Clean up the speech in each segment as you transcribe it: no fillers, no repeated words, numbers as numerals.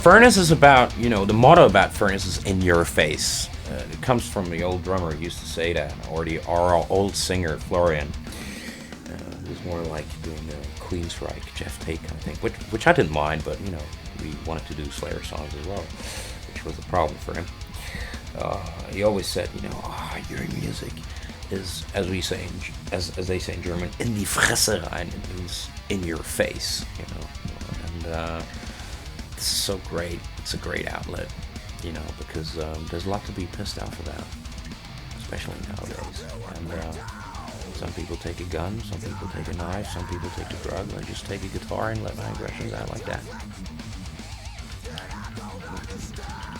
Furnace is about, the motto about Furnace is in your face. It comes from the old drummer who used to say that, or our old singer, Florian. It was more like doing the Queensryche, Jeff Tate kind of thing, which I didn't mind, but, we wanted to do Slayer songs as well, which was a problem for him. He always said, your music is, as they say in German, in die Fresse rein. It means in your face, and this is so great. It's a great outlet, because there's a lot to be pissed off about, especially nowadays. And some people take a gun, some people take a knife, some people take the drug. I just take a guitar and let my aggressions out like that.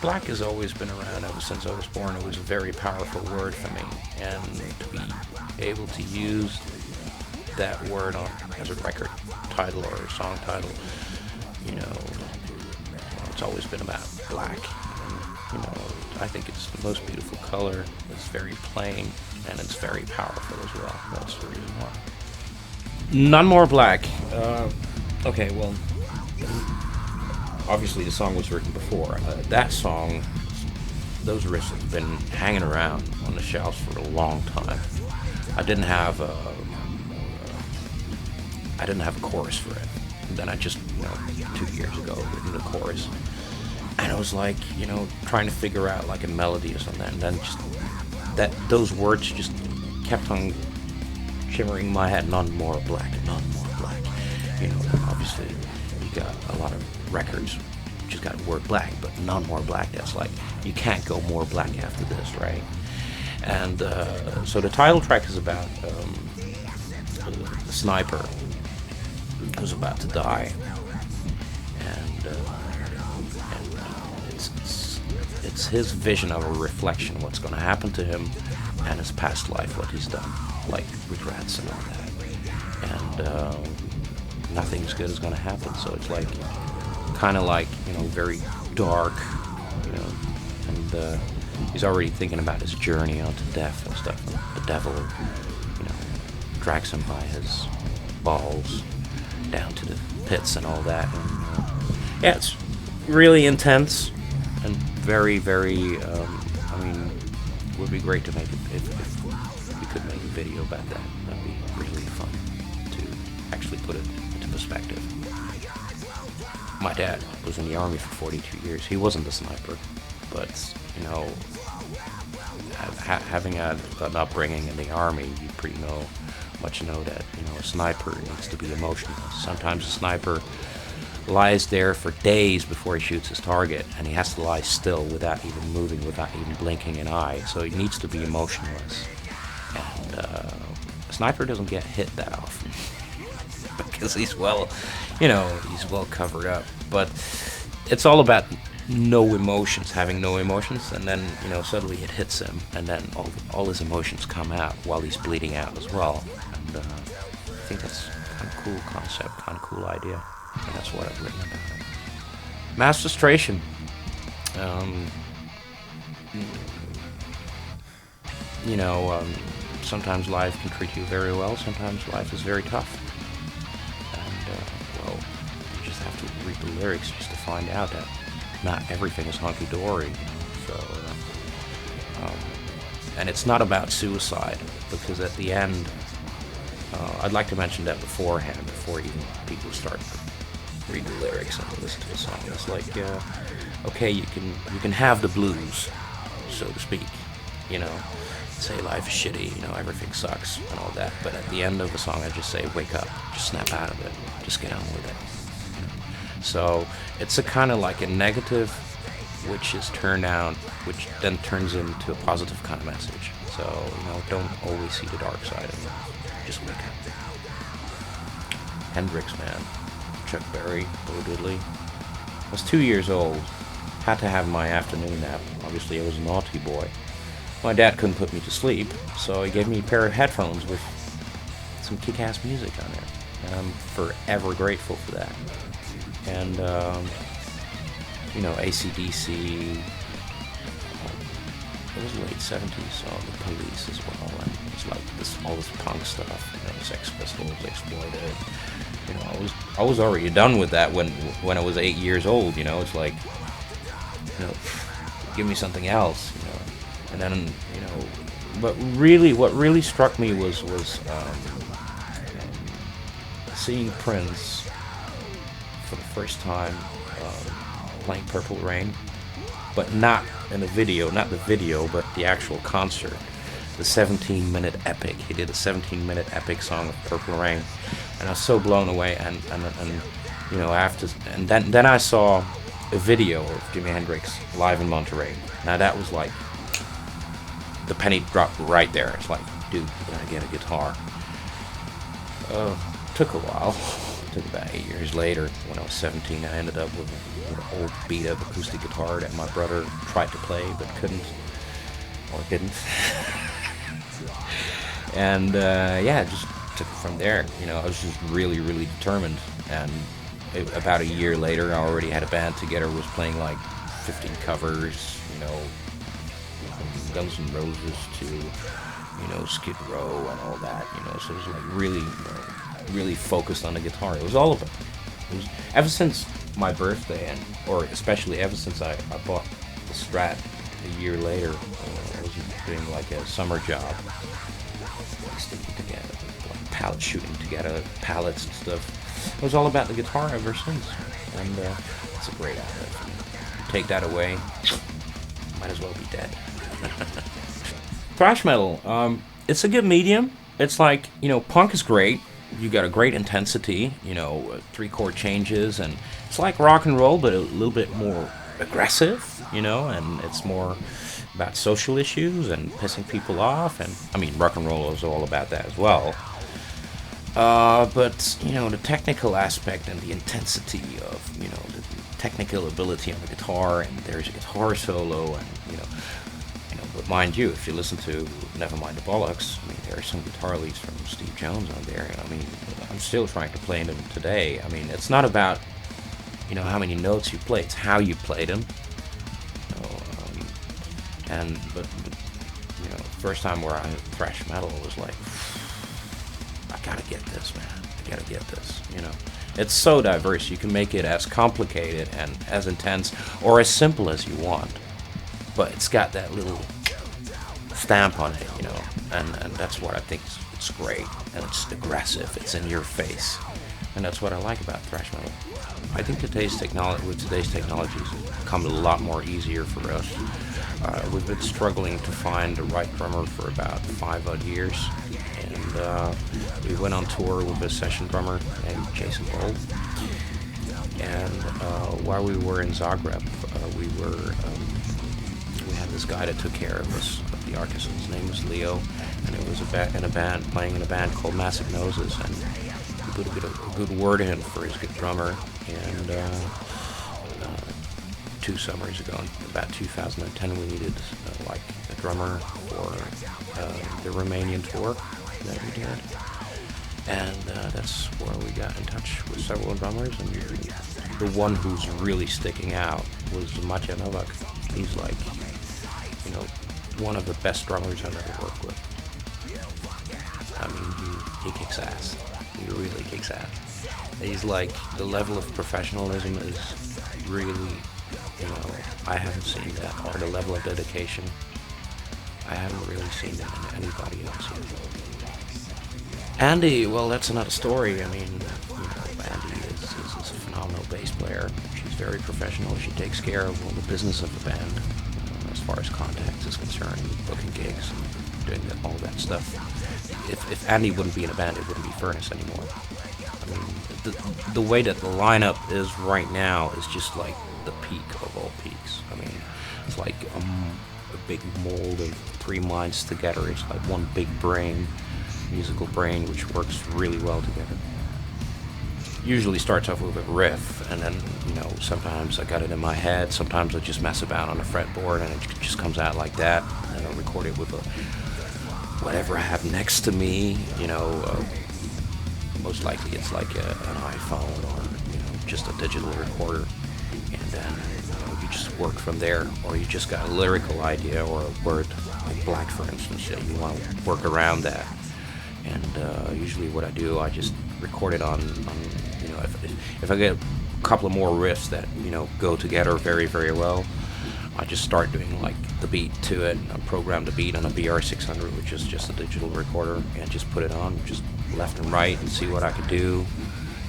Black has always been around ever since I was born. It was a very powerful word for me, and to be able to use that word as a record title or a song title, it's always been about black. And, I think it's the most beautiful color. It's very plain, and it's very powerful as well. That's the reason why. None More Black. Okay, well, obviously the song was written before. That song, those riffs have been hanging around on the shelves for a long time. I didn't have a chorus for it. And then I just, 2 years ago, written the chorus. And I was like, trying to figure out like a melody or something. And then just those words just kept on shimmering in my head. None more black, none more black. Obviously you got a lot of records just got the word black, but none more black. That's like, you can't go more black after this, right? And so the title track is about a sniper who's about to die, and it's his vision of a reflection of what's going to happen to him and his past life, what he's done, like regrets and all that, and nothing's good is going to happen. So it's like kind of like very dark, and he's already thinking about his journey onto death and stuff. And the devil, drags him by his balls down to the pits and all that. And yeah, it's really intense and very, very. It would be great to make it if we could make a video about that. That'd be really fun to actually put it into perspective. My dad was in the army for 42 years. He wasn't a sniper, but having had an upbringing in the army, you pretty much know that a sniper needs to be emotionless. Sometimes a sniper lies there for days before he shoots his target, and he has to lie still without even moving, without even blinking an eye. So he needs to be emotionless. And a sniper doesn't get hit that often because he's well covered up. But it's all about no emotions, having no emotions, and then suddenly it hits him, and then all his emotions come out while he's bleeding out as well. And I think that's kind of cool concept, kind of cool idea, and that's what I've written about it. Mass frustration. Sometimes life can treat you very well. Sometimes life is very tough, and you just have to read the lyrics just to find out that not everything is hunky-dory, and it's not about suicide, because at the end, I'd like to mention that beforehand, before even people start to read the lyrics and listen to the song. It's like, okay, you can have the blues, so to speak, say life is shitty, everything sucks and all that, but at the end of the song I just say, wake up, just snap out of it, just get on with it. So it's a kind of like a negative, which then turns into a positive kind of message. So, don't always see the dark side of it. Just wake up. Hendrix, man. Chuck Berry, Bo Diddley. I was 2 years old. Had to have my afternoon nap. Obviously, I was a naughty boy. My dad couldn't put me to sleep, so he gave me a pair of headphones with some kick-ass music on there. And I'm forever grateful for that. And, AC/DC, it was late 70s, so the Police as well, and it was like all this punk stuff, Sex Pistols, Exploited, I was I was already done with that when I was 8 years old. You know, it's like, you know, give me something else. You know, and then, you know, but really, what really struck me was seeing Prince for the first time playing Purple Rain, but not in a video, not the video, but the actual concert. The 17-minute epic. He did a 17-minute epic song of Purple Rain, and I was so blown away. And you know, after, and then I saw a video of Jimi Hendrix live in Monterey. Now that was like, the penny dropped right there. It's like, dude, you gotta get a guitar. Took a while. Took about 8 years later. When I was 17, I ended up with an old beat-up acoustic guitar that my brother tried to play but couldn't, or didn't. And yeah, just took it from there. You know, I was just really, really determined. And about a year later, I already had a band together. Was playing like 15 covers. You know, from Guns N' Roses to, you know, Skid Row and all that. You know, so it was like really, really focused on the guitar. It was all of it. It was ever since my birthday, and or especially ever since I bought the Strat a year later. I was doing like a summer job. Sticking together, like pallet shooting together, pallets and stuff. It was all about the guitar ever since, and it's a great outlet. Take that away, might as well be dead. Thrash metal, it's a good medium. It's like, you know, punk is great. You got a great intensity, you know, 3-chord changes, and it's like rock and roll, but a little bit more aggressive, you know, and it's more about social issues and pissing people off, and I mean, rock and roll is all about that as well. But you know, the technical aspect and the intensity of, you know, the technical ability on the guitar, and there's a guitar solo, and you know. But mind you, if you listen to Nevermind the Bollocks, I mean, there are some guitar leads from Steve Jones on there. I mean, I'm still trying to play them today. I mean, it's not about, you know, how many notes you play; it's how you play them. But you know, first time where I heard thrash metal was like, I gotta get this, man. I gotta get this. You know, it's so diverse. You can make it as complicated and as intense or as simple as you want, but it's got that little stamp on it, you know, and that's what I think it's great, and it's aggressive. It's in your face, and that's what I like about thrash metal. I think with today's technology, it's become a lot more easier for us. We've been struggling to find the right drummer for about 5 odd years, and we went on tour with a session drummer named Jason Bold. And while we were in Zagreb, we had this guy that took care of us, the artist. His name was Leo, and it was playing in a band called Massive Noses, and we put a good word in for his good drummer. And 2 summers ago, about 2010, we needed like a drummer for the Romanian tour that we did, and that's where we got in touch with several drummers, and the one who's really sticking out was Matej Novak. He's like, you know, one of the best drummers I've ever worked with. I mean, he kicks ass. He really kicks ass. He's like, the level of professionalism is really, you know, I haven't seen that, or the level of dedication. I haven't really seen that in anybody else yet. Andy, well, that's another story. I mean, you know, Andy is a phenomenal bass player. She's very professional. She takes care of all the business of the band, as far as contacts is concerned, booking gigs, and doing all that stuff. If Andy wouldn't be in a band, it wouldn't be Furnace anymore. I mean, the way that the lineup is right now is just like the peak of all peaks. I mean, it's like a big mold of 3 minds together. It's like one big brain, musical brain, which works really well together. Usually starts off with a riff, and then, you know, sometimes I got it in my head, sometimes I just mess about on the fretboard, and it just comes out like that, and I'll record it with whatever I have next to me, you know. Most likely it's like an iPhone, or, you know, just a digital recorder, and then, you know, you just work from there, or you just got a lyrical idea or a word, like black, for instance, that you want to work around that. And usually what I do, I just record it on You know, if I get a couple of more riffs that, you know, go together very, very well, I just start doing like the beat to it. I program the beat on a BR600, which is just a digital recorder, and just put it on just left and right and see what I could do,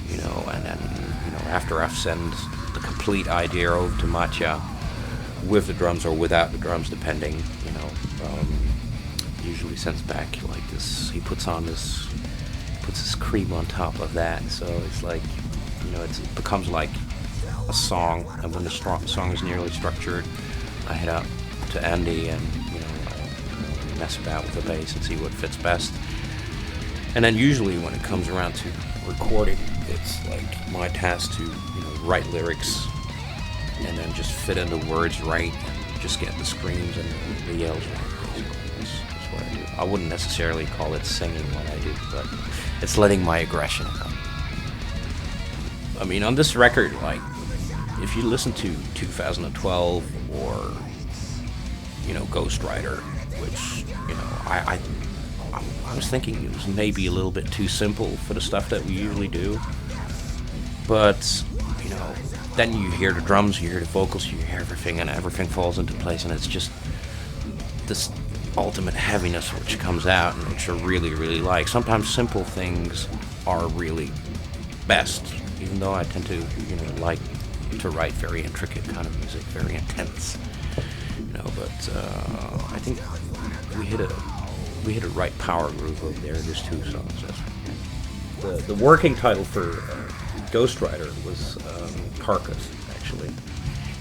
you know. And then, you know, after I've sent the complete idea over to Matja with the drums or without the drums, depending, you know, usually sends back like this. He puts this cream on top of that, so it's like, you know, it becomes like a song. And when the song is nearly structured, I head up to Andy and, you know, I mess about with the bass and see what fits best. And then usually when it comes around to recording, it's like my task to, you know, write lyrics and then just fit in the words right, and just get the screams and the yells right. That's what I do. I wouldn't necessarily call it singing what I do, but it's letting my aggression come. I mean, on this record, like, if you listen to 2012 or, you know, Ghost Rider, which, you know, I was thinking it was maybe a little bit too simple for the stuff that we usually do. But, you know, then you hear the drums, you hear the vocals, you hear everything, and everything falls into place, and it's just this ultimate heaviness which comes out, and which I really, really like. Sometimes simple things are really best, even though I tend to, you know, like to write very intricate kind of music, very intense, you know. But I think we hit a right power groove over there. There's two songs. The working title for Ghost Rider was Carcass, actually.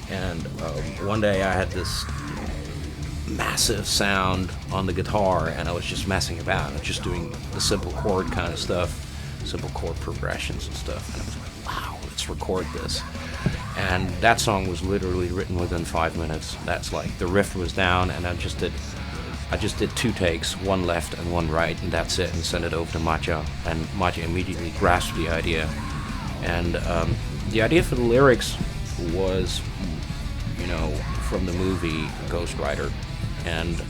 And one day I had this massive sound on the guitar, and I was just messing about. I was just doing the simple chord kind of stuff, simple chord progressions and stuff. And I was like, wow, let's record this. And that song was literally written within 5 minutes. That's like, the riff was down, and I just did 2 takes, one left and one right, and that's it, and sent it over to Matja. And Matja immediately grasped the idea. And the idea for the lyrics was, you know, from the movie Ghost Rider. And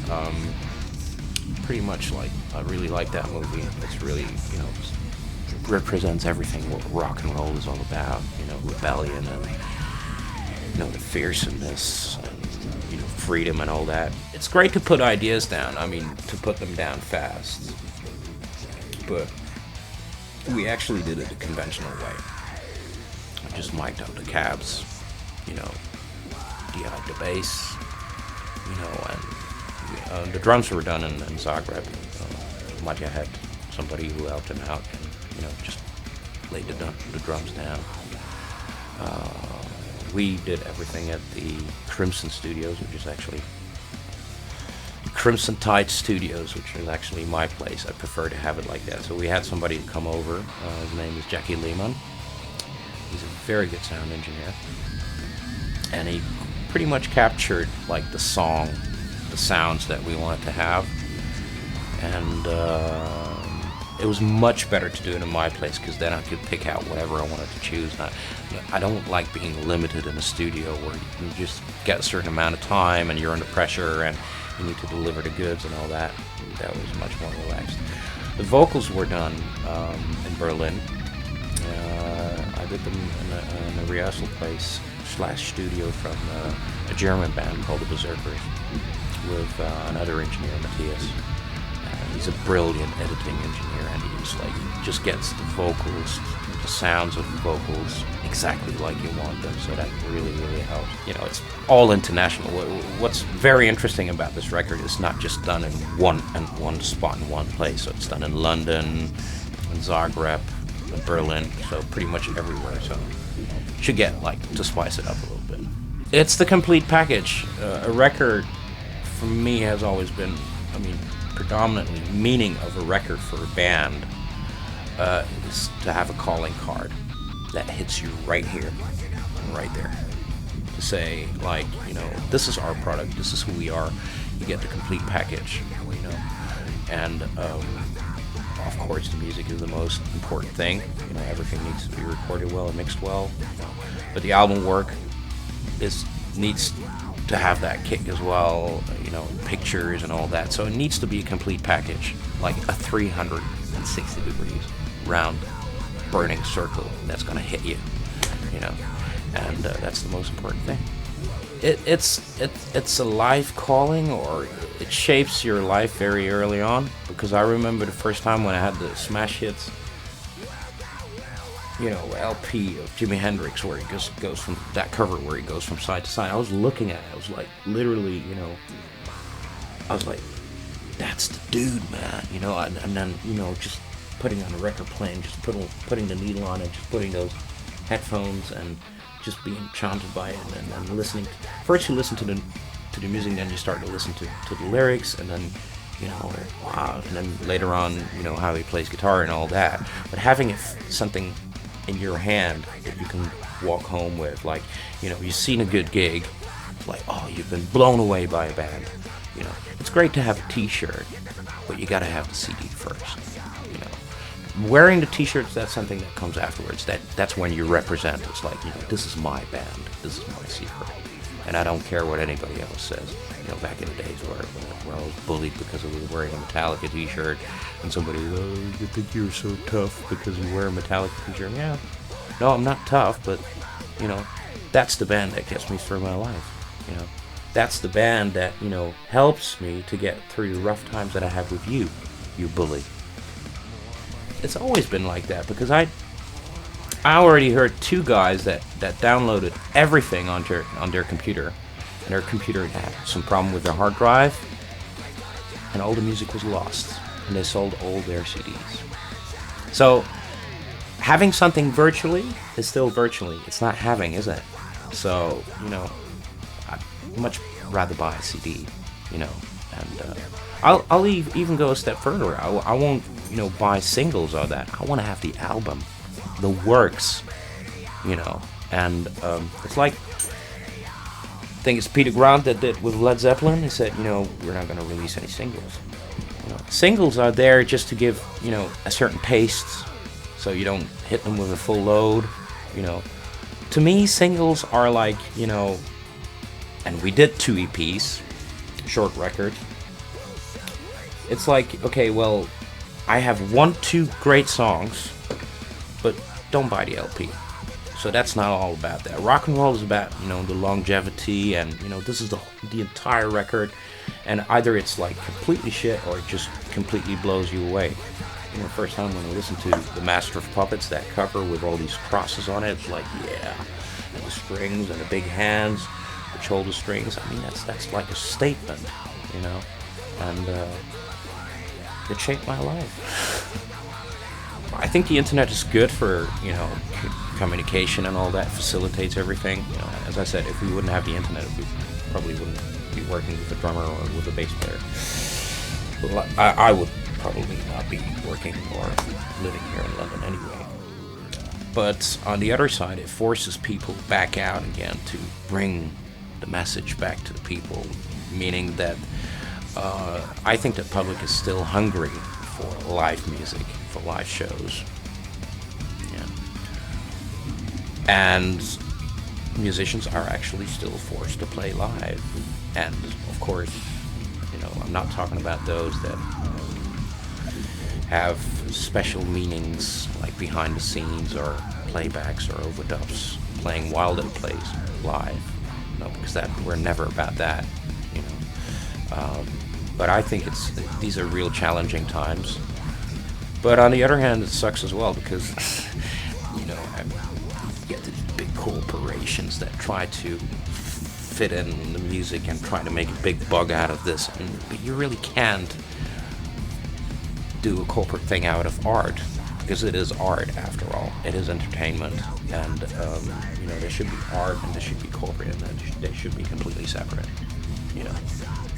pretty much, like, I really like that movie. It's really, you know, represents everything what rock and roll is all about, you know, rebellion and, you know, the fearsomeness and, you know, freedom and all that. It's great to put ideas down, I mean, to put them down fast, but we actually did it the conventional way. I just mic'd up the cabs, you know, DI'd the bass, you know, and the drums were done in Zagreb. Matja had somebody who helped him out, and, you know, just laid the drums down. We did everything at the Crimson Studios, which is actually Crimson Tide Studios, which is actually my place. I prefer to have it like that. So we had somebody come over. His name is Jackie Lehman. He's a very good sound engineer, and he pretty much captured, like, the song, the sounds that we wanted to have. And it was much better to do it in my place, because then I could pick out whatever I wanted to choose. I don't like being limited in a studio where you just get a certain amount of time and you're under pressure and you need to deliver the goods and all that. That was much more relaxed. The vocals were done in Berlin. I did them in a rehearsal place / studio from a German band called the Berserkers with another engineer, Matthias. He's a brilliant editing engineer, and he's like, just gets the vocals, the sounds of the vocals exactly like you want them, so that really, really helps. You know, it's all international. What's very interesting about this record is not just done in one spot in one place. So it's done in London, in Zagreb, in Berlin, so pretty much everywhere. So you should get, like, to spice it up a little bit. It's the complete package. A record, for me, has always been, I mean, predominantly meaning of a record for a band is to have a calling card that hits you right here and right there, to say, like, you know, this is our product, this is who we are. You get the complete package, you know. And of course the music is the most important thing, you know. Everything needs to be recorded well and mixed well, you know. But the album work needs to have that kick as well, you know, pictures and all that. So it needs to be a complete package, like a 360 degrees round burning circle that's going to hit you, you know, and that's the most important thing. It's a life calling, or it shapes your life very early on, because I remember the first time when I had the smash hits, you know, LP of Jimi Hendrix, where he just goes from that cover where he goes from side to side. I was looking at it, I was like, literally, you know, I was like, that's the dude, man, you know. And then, you know, just putting on a record playing, just putting the needle on it, just putting those headphones and just being enchanted by it, and listening. First you listen to the music, then you start to listen to the lyrics, and then, you know, wow, and then later on, you know, how he plays guitar and all that. But having something in your hand that you can walk home with, like, you know, you've seen a good gig, like, oh, you've been blown away by a band, you know. It's great to have a t-shirt, but you gotta have the CD first, you know. Wearing the t-shirts, that's something that comes afterwards. That's when you represent. It's like, you know, this is my band, this is my secret, and I don't care what anybody else says. You know, back in the days where I was bullied because I was wearing a Metallica t-shirt, and somebody, oh, you think you're so tough because you wear a Metallica t-shirt? Yeah, no, I'm not tough, but, you know, that's the band that gets me through my life, you know. That's the band that, you know, helps me to get through the rough times that I have with you bully. It's always been like that, because I already heard two guys that downloaded everything on their computer, and their computer had some problem with their hard drive, and all the music was lost, and they sold all their CDs. So having something virtually is still virtually. It's not having, is it? So, you know, I'd much rather buy a CD, you know, and I'll even go a step further. I won't, you know, buy singles or that. I want to have the album, the works, you know. And it's like, I think it's Peter Grant that did with Led Zeppelin. He said, you know, we're not going to release any singles. You know, singles are there just to give, you know, a certain taste, so you don't hit them with a full load, you know. To me, singles are like, you know, and we did 2 EPs, short record. It's like, okay, well, I have 1-2 great songs, but don't buy the LP. So that's not all about that. Rock and roll is about, you know, the longevity, and, you know, this is the entire record, and either it's like completely shit or it just completely blows you away. You know, the first time when I listened to the Master of Puppets, that cover with all these crosses on it, it's like, yeah, and the strings and the big hands, the shoulder strings. I mean, that's like a statement, you know, and it shaped my life. I think the internet is good for, you know, communication and all that, facilitates everything. You know, as I said, if we wouldn't have the internet, we probably wouldn't be working with a drummer or with a bass player. Well, I would probably not be working or living here in London anyway. But on the other side, it forces people back out again to bring the message back to the people, meaning that I think the public is still hungry for live music, for live shows. Yeah. And musicians are actually still forced to play live. And of course, you know, I'm not talking about those that have special meanings like behind the scenes or playbacks or overdubs, playing while it plays live. No, because we're never about that, you know. But I think these are real challenging times. But on the other hand, it sucks as well, because, you know, you get these big corporations that try to fit in the music and try to make a big bug out of this. But you really can't do a corporate thing out of art, because it is art after all. It is entertainment, and you know, there should be art and there should be corporate, and they should be completely separate. You know,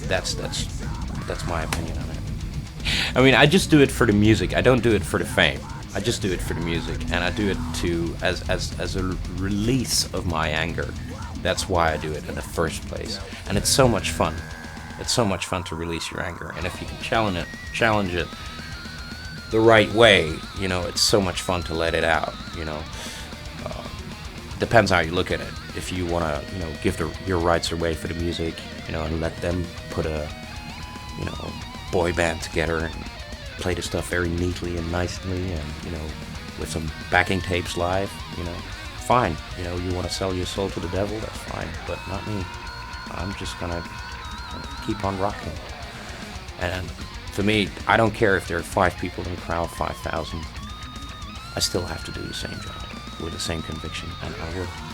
that's my opinion on it. I mean, I just do it for the music. I don't do it for the fame. I just do it for the music, and I do it as a release of my anger. That's why I do it in the first place, and it's so much fun. It's so much fun to release your anger, and if you can challenge it the right way, you know, it's so much fun to let it out. You know, depends how you look at it. If you want to, you know, give your rights away for the music, you know, and let them put a, you know, boy band together and play the stuff very neatly and nicely, and, you know, with some backing tapes live, you know, fine. You know, you want to sell your soul to the devil, that's fine, but not me. I'm just gonna keep on rocking. And for me, I don't care if there are 5 people in the crowd, 5,000. I still have to do the same job with the same conviction, and I will.